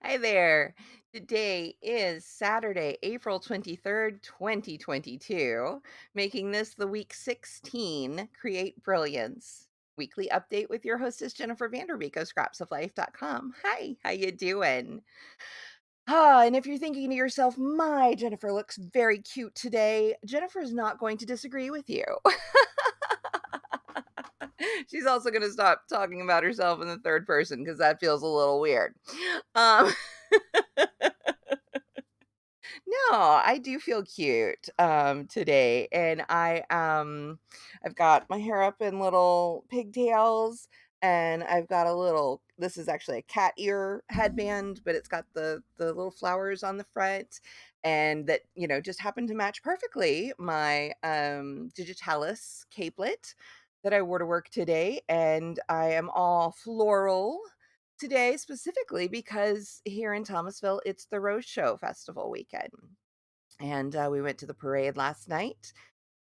Hi there. Today is Saturday, April 23rd, 2022, making this the week 16 Create Brilliance weekly update with your hostess Jennifer Vanderbeek of scrapsoflife.com. Hi, how you doing? And if you're thinking to yourself, "My Jennifer looks very cute today," Jennifer's not going to disagree with you. She's also going to stop talking about herself in the third person because that feels a little weird. Um No, I do feel cute, today, and I've got my hair up in little pigtails, and I've got a little this is actually a cat ear headband, but it's got the little flowers on the front, and that, just happened to match perfectly my, digitalis capelet that I wore to work today, and I am all floral today specifically because here in Thomasville, it's the Rose Show Festival weekend. And we went to the parade last night,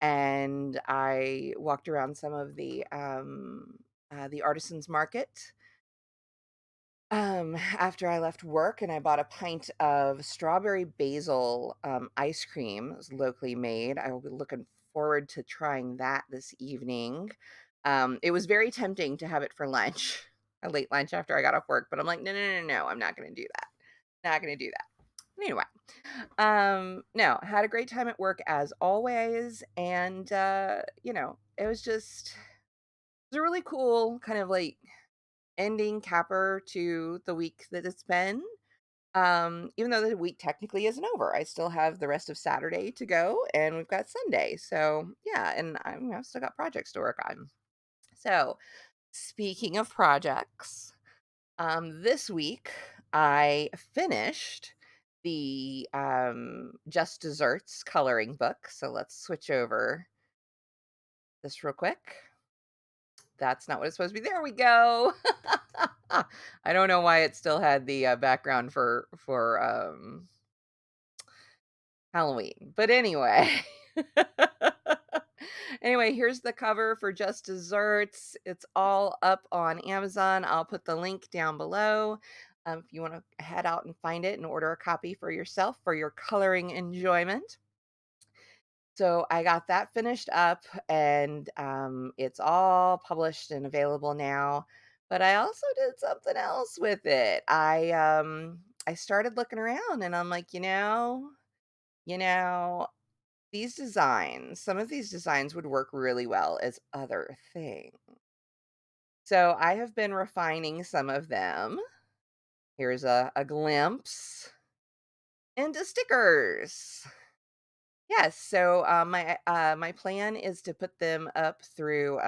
and I walked around some of the artisans market after I left work, and I bought a pint of strawberry basil ice cream. It was locally made. I will be looking forward to trying that this evening. It was very tempting to have it for lunch, a late lunch after I got off work, but I'm like, no, no, no, no, I'm not going to do that. Not going to do that. Anyway, no, had a great time at work as always, and, it was a really cool kind of, like, ending capper to the week that it's been. Even though the week technically isn't over, I still have the rest of Saturday to go, and we've got Sunday, so, yeah, and I've still got projects to work on. So, speaking of projects, this week, I finished the Just Desserts coloring book. So let's switch over this real quick. That's not what it's supposed to be. There we go. I don't know why it still had the background for Halloween, but anyway. Anyway, here's the cover for Just Desserts. It's all up on Amazon. I'll put the link down below, if you want to head out and find it and order a copy for yourself for your coloring enjoyment. So I got that finished up, and it's all published and available now. But I also did something else with it. I started looking around, and I'm like, you know, some of these designs would work really well as other things. So I have been refining some of them. Here's a glimpse into stickers. Yes, so my plan is to put them up through,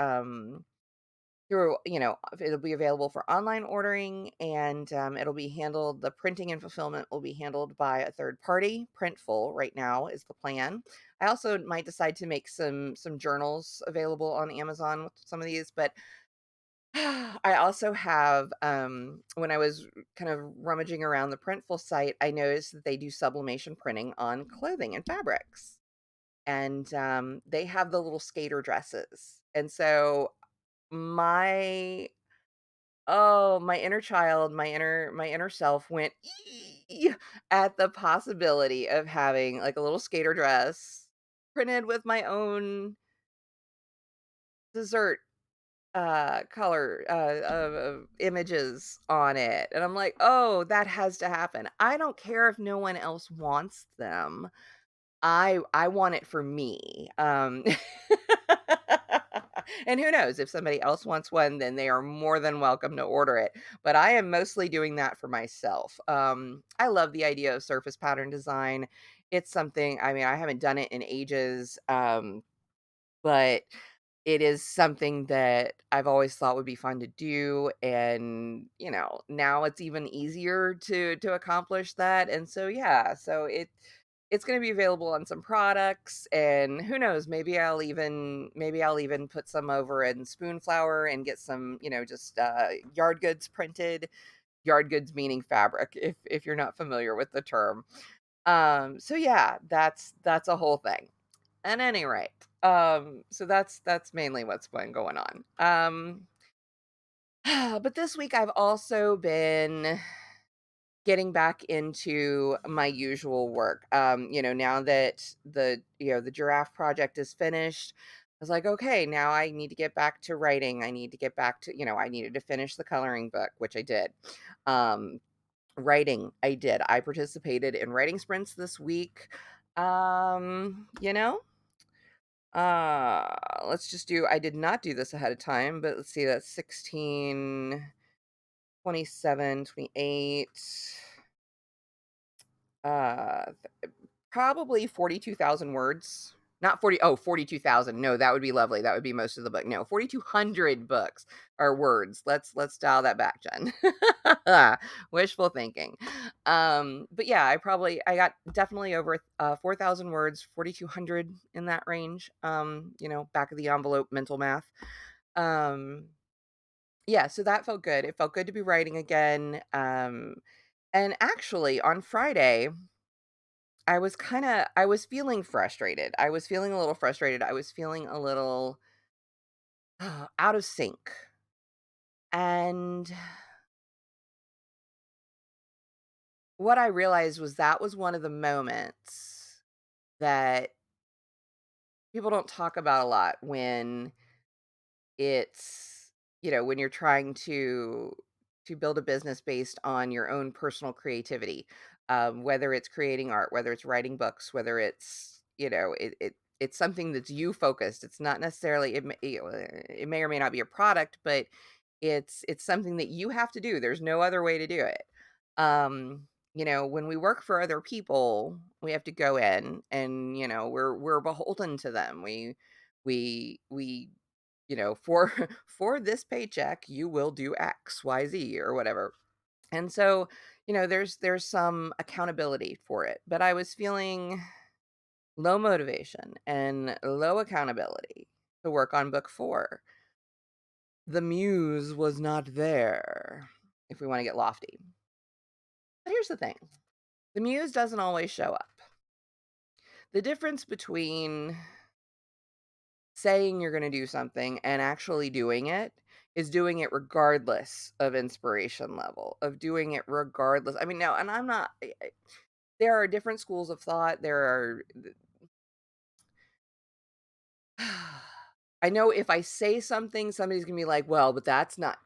it'll be available for online ordering, and it'll be handled. The printing and fulfillment will be handled by a third party. Printful right now is the plan. I also might decide to make some journals available on Amazon with some of these, but I also have, when I was kind of rummaging around the Printful site, I noticed that they do sublimation printing on clothing and fabrics, and they have the little skater dresses, and so my my inner child, my inner self went "Ee!" at the possibility of having, like, a little skater dress printed with my own dessert, color, images on it, and I'm like, "Oh, that has to happen." I don't care if no one else wants them. I want it for me, and who knows, if somebody else wants one, then they are more than welcome to order it, but I am mostly doing that for myself. I love the idea of surface pattern design. It's something, I mean, I haven't done it in ages, but it is something that I've always thought would be fun to do, and, now it's even easier to accomplish that, and so, yeah, so it's gonna be available on some products, and who knows, maybe I'll even put some over in Spoonflower and get some, just, yard goods printed. Yard goods meaning fabric, if you're not familiar with the term. So yeah, that's a whole thing. At any rate, so that's mainly what's been going on. But this week I've also been getting back into my usual work. Now that the giraffe project is finished, I was like, okay, now I need to get back to writing. I need to get back to, I needed to finish the coloring book, which I did. Um, Writing, I did. I participated in writing sprints this week. Um, you know, let's just do, I did not do this ahead of time, but let's see, that's 16, 27, 28. Uh, Probably 42,000 words. Not 40, oh, 42,000. No, that would be lovely. That would be most of the book. No, 4,200 books or words. Let's dial that back, Jen. Wishful thinking. But yeah, I got definitely over 4,000 words, 4,200 in that range. Back of the envelope mental math. Um, yeah, so that felt good. It felt good to be writing again. And actually on Friday, I was feeling frustrated. I was feeling a little frustrated. I was feeling a little out of sync. And what I realized was that was one of the moments that people don't talk about a lot when it's, when you're trying to build a business based on your own personal creativity, whether it's creating art, whether it's writing books, whether it's, it's something that's you focused. It's not necessarily, it may or may not be a product, but it's something that you have to do. There's no other way to do it. When we work for other people, we have to go in and, we're beholden to them. We for for this paycheck, you will do X, Y, Z, or whatever. And so, there's some accountability for it. But I was feeling low motivation and low accountability to work on book 4. The muse was not there, if we want to get lofty. But here's the thing. The muse doesn't always show up. The difference between saying you're going to do something and actually doing it is doing it regardless of inspiration level, of doing it regardless. I mean, no, and I'm not, there are different schools of thought. There are, I know if I say something, somebody's going to be like, well, but that's not,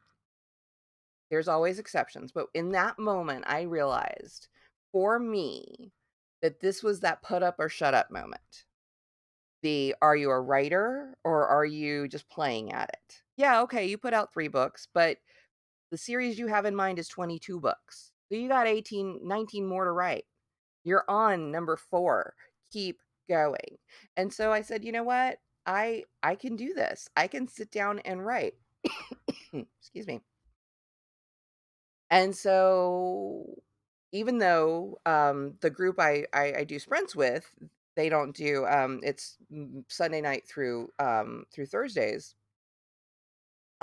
there's always exceptions. But in that moment, I realized for me that this was that put up or shut up moment. Are you a writer or are you just playing at it? Yeah, okay, you put out 3 books, but the series you have in mind is 22 books. So you got 18, 19 more to write. You're on number 4. Keep going. And so I said, "You know what? I can do this. I can sit down and write." Excuse me. And so even though the group I do sprints with, they don't do it's Sunday night through Thursdays.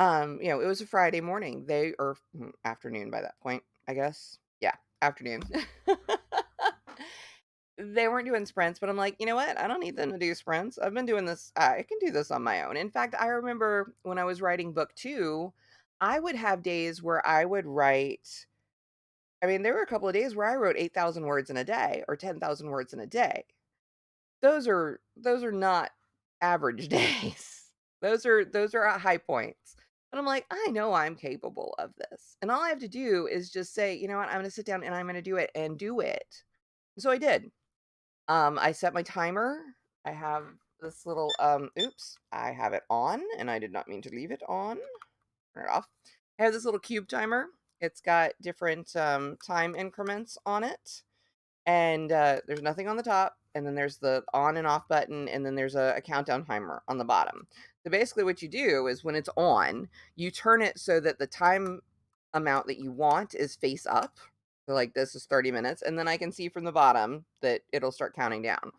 It was a Friday morning. They or afternoon by that point, I guess. Yeah, afternoon. They weren't doing sprints, but I'm like, you know what? I don't need them to do sprints. I've been doing this. I can do this on my own. In fact, I remember when I was writing book 2, I would have days where I would write. I mean, there were a couple of days where I wrote 8,000 words in a day or 10,000 words in a day. Those are not average days. Those are at high points. But I'm like, I know I'm capable of this. And all I have to do is just say, you know what, I'm gonna sit down and I'm gonna do it and do it. So I did. I set my timer. I have this little oops, I have it on and I did not mean to leave it on. Turn it off. I have this little cube timer. It's got different time increments on it. And there's nothing on the top, and then there's the on and off button, and then there's a countdown timer on the bottom. So basically what you do is when it's on, you turn it so that the time amount that you want is face up. So like this is 30 minutes, and then I can see from the bottom that it'll start counting down.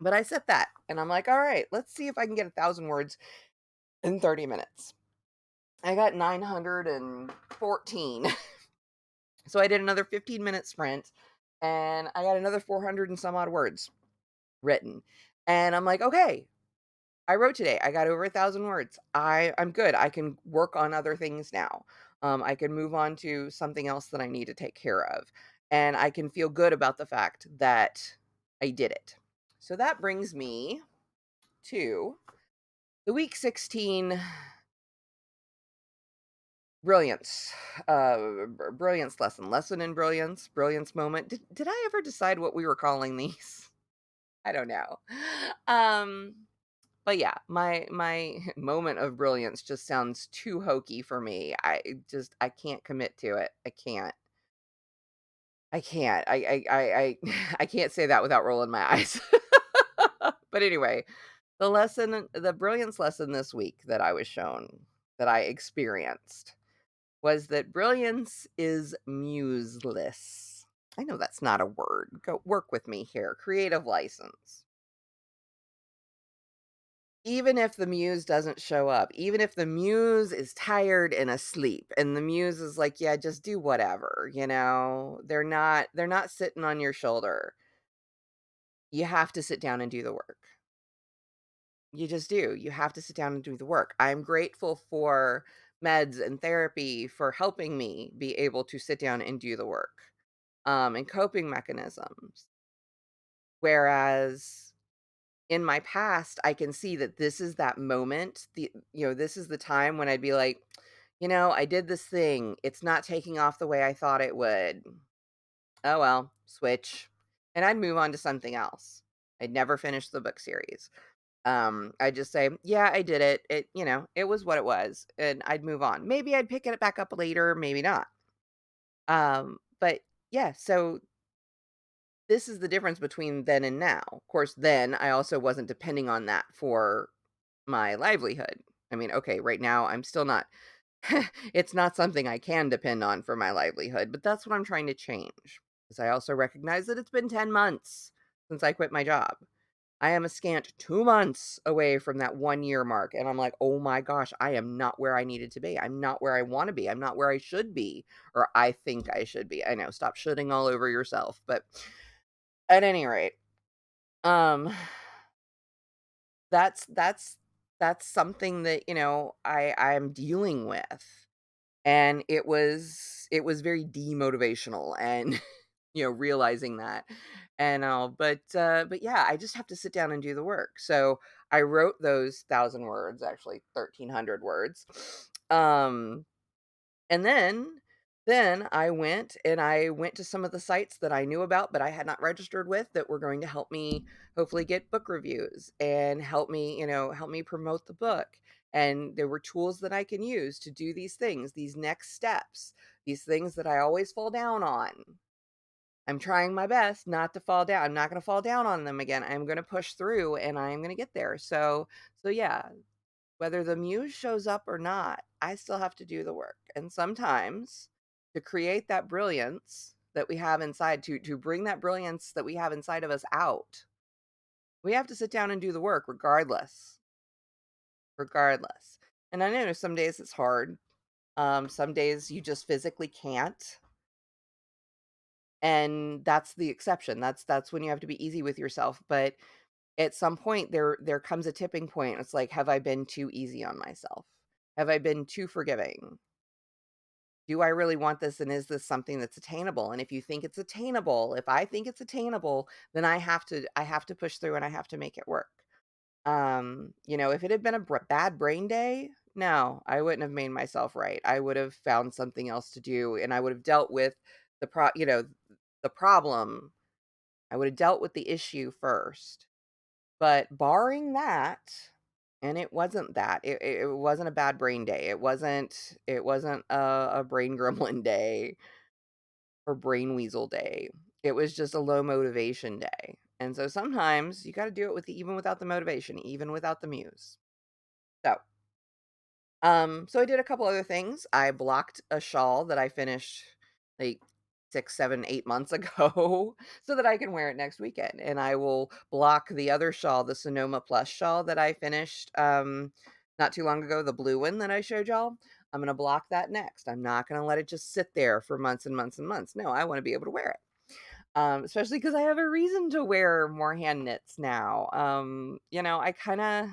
But I set that, and I'm like, all right, let's see if I can get 1,000 words in 30 minutes. I got 914. So I did another 15-minute sprint, and I got another 400 and some odd words written. And I'm like, okay, I wrote today. I got over 1,000 words. I'm good. I can work on other things now. I can move on to something else that I need to take care of, and I can feel good about the fact that I did it. So that brings me to the week 16 brilliance, brilliance lesson in brilliance moment. Did I ever decide what we were calling these? I don't know. Um, but yeah, my moment of brilliance just sounds too hokey for me. I can't commit to it. I can't. I can't. I can't say that without rolling my eyes. But anyway, the brilliance lesson this week that I was shown, that I experienced, was that brilliance is museless. I know that's not a word. Go work with me here. Creative license. Even if the muse doesn't show up, even if the muse is tired and asleep and the muse is like, "Yeah, just do whatever," they're not sitting on your shoulder. You have to sit down and do the work. You just do. You have to sit down and do the work. I'm grateful for meds and therapy for helping me be able to sit down and do the work, and coping mechanisms. Whereas in my past, I can see that this is that moment, this is the time when I'd be like, I did this thing. It's not taking off the way I thought it would. Oh well, switch. And I'd move on to something else. I'd never finish the book series. I'd just say, "Yeah, I did it. It was what it was," and I'd move on. Maybe I'd pick it back up later, maybe not. But yeah, so this is the difference between then and now. Of course, then I also wasn't depending on that for my livelihood. I mean, okay, right now I'm still not it's not something I can depend on for my livelihood, but that's what I'm trying to change. Because I also recognize that it's been 10 months since I quit my job. I am a scant 2 months away from that 1-year mark, and I'm like, "Oh my gosh, I am not where I needed to be. I'm not where I wanna be. I'm not where I should be, or I think I should be." I know, stop shitting all over yourself, but at any rate, um, that's something that, I'm dealing with, and it was very demotivational and realizing that. And but yeah, I just have to sit down and do the work. So I wrote those 1,000 words, actually 1,300 words. Um, and then I went to some of the sites that I knew about but I had not registered with that were going to help me hopefully get book reviews and help me promote the book. And there were tools that I can use to do these things, these next steps, these things that I always fall down on. I'm trying my best not to fall down. I'm not gonna fall down on them again. I'm gonna push through and I'm gonna get there. So yeah, whether the muse shows up or not, I still have to do the work. And sometimes to create that brilliance that we have inside, to bring that brilliance that we have inside of us out, we have to sit down and do the work regardless. Regardless. And I know some days it's hard. Some days you just physically can't. And that's the exception. That's when you have to be easy with yourself. But at some point there comes a tipping point. It's like, have I been too easy on myself? Have I been too forgiving? Do I really want this, and is this something that's attainable? And if you think it's attainable, if I think it's attainable, then I have to push through and I have to make it work. If it had been a bad brain day, no, I wouldn't have made myself right. I would have found something else to do and I would have dealt with the problem. I would have dealt with the issue first. But barring that, and it wasn't that. It wasn't a bad brain day. It wasn't a brain gremlin day or brain weasel day. It was just a low motivation day. And so sometimes you got to do it even without the motivation, even without the muse. So, so I did a couple other things. I blocked a shawl that I finished like 6, 7, 8 months ago so that I can wear it next weekend. And I will block the other shawl, the Sonoma Plus shawl that I finished not too long ago, the blue one that I showed y'all. I'm gonna block that next. I'm not gonna let it just sit there for months and months and months. No, I want to be able to wear it. Especially because I have a reason to wear more hand knits now. I'm kind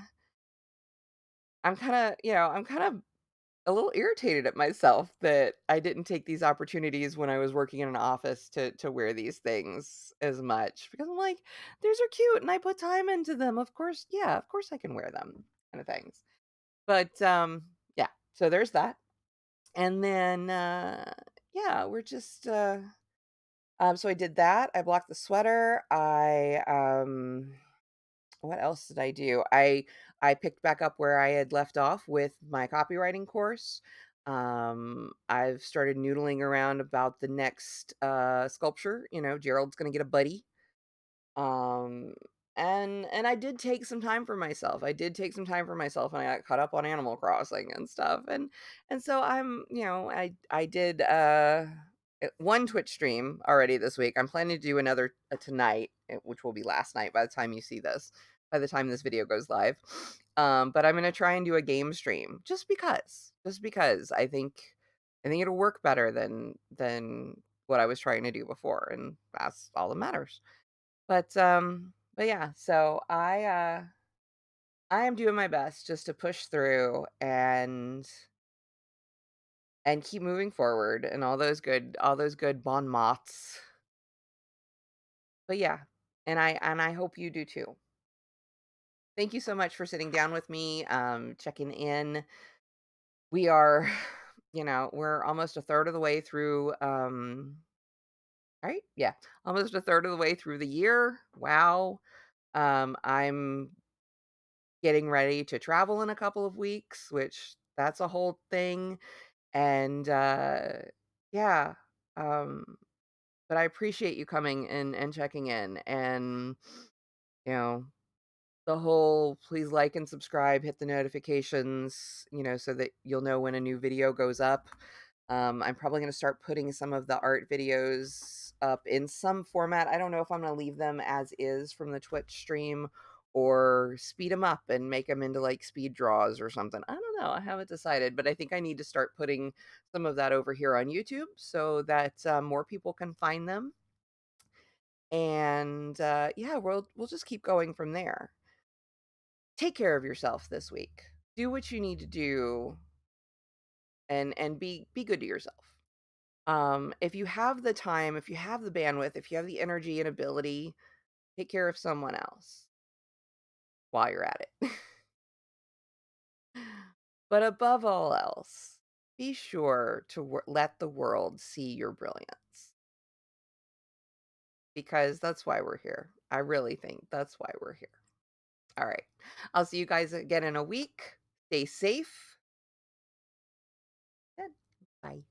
of a little irritated at myself that I didn't take these opportunities when I was working in an office to wear these things as much because I'm like, "These are cute and I put time into them. Of course, yeah, of course I can wear them," kind of things. But, yeah, so there's that. And then, yeah, we're just, so I did that. I blocked the sweater. What else did I do? I picked back up where I had left off with my copywriting course. I've started noodling around about the next sculpture. Gerald's gonna get a buddy. Um, and I did take some time for myself. I did take some time for myself, and I got caught up on Animal Crossing and stuff. And so I did one Twitch stream already this week. I'm planning to do another tonight, which will be last night by the time you see this, by the time this video goes live. But I'm gonna try and do a game stream just because I think it'll work better than what I was trying to do before, and that's all that matters. But yeah, so I am doing my best just to push through and keep moving forward and all those good bon mots. But yeah, and I hope you do too. Thank you so much for sitting down with me, checking in. We are, we're almost a third of the way through, right? Yeah, almost a third of the way through the year. Wow. I'm getting ready to travel in a couple of weeks, which that's a whole thing. And yeah, um, but I appreciate you coming and checking in and you know, the whole please like and subscribe, hit the notifications, so that you'll know when a new video goes up. I'm probably going to start putting some of the art videos up in some format. I don't know if I'm going to leave them as is from the Twitch stream or speed them up and make them into like speed draws or something. I don't know. I haven't decided, but I think I need to start putting some of that over here on YouTube so that more people can find them. And yeah, we'll just keep going from there. Take care of yourself this week. Do what you need to do and be good to yourself. If you have the time, if you have the bandwidth, if you have the energy and ability, take care of someone else while you're at it. But above all else, be sure to let the world see your brilliance because that's why we're here. I really think that's why we're here. All right. I'll see you guys again in a week. Stay safe. Good. Bye.